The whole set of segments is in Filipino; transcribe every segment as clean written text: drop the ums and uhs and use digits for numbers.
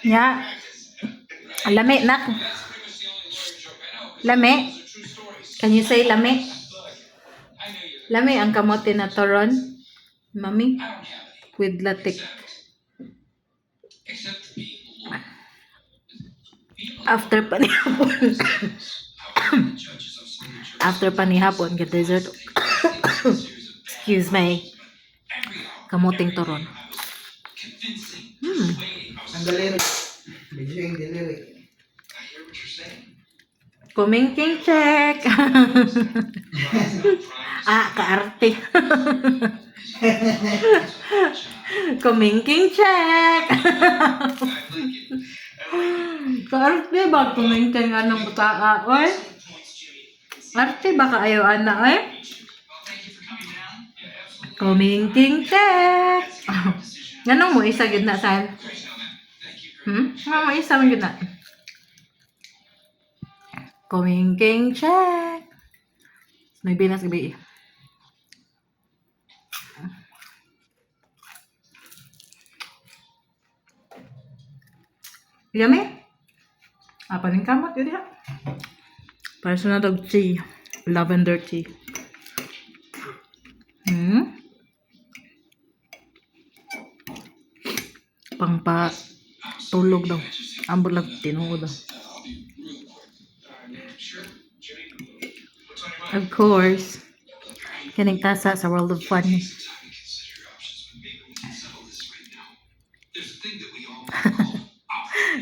Ya. Lami, nak. Lami. Can you say lami? Lami ang kamote na toron. Mami. With latik. After panihapon. After panihapon, get dessert. Excuse me. Kamuting toron. Ang daliri. Medyo yung daliri. Kumingking check. Kaarte. Kumingking check. Kaarte ba kumingking anong butaa, oy? Arte ba kaayo ana, oy? Kumingking check. Ganong mo isa gid na saan? Nga mo isa man gid na. Kumingking check. May binas gabi. Yummy? Apa ning kamot yun ha? Para sa natog tea. Lavender tea. Pangpa tulog daw. Ambot lang tinuod daw. Of course. Kining tasa sa World of Fun.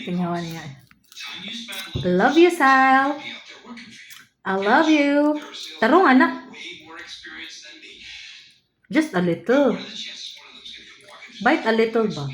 Tingawan niya. Love you, Sal. I love you. Tarong anak. Just a little. Bite a little ba?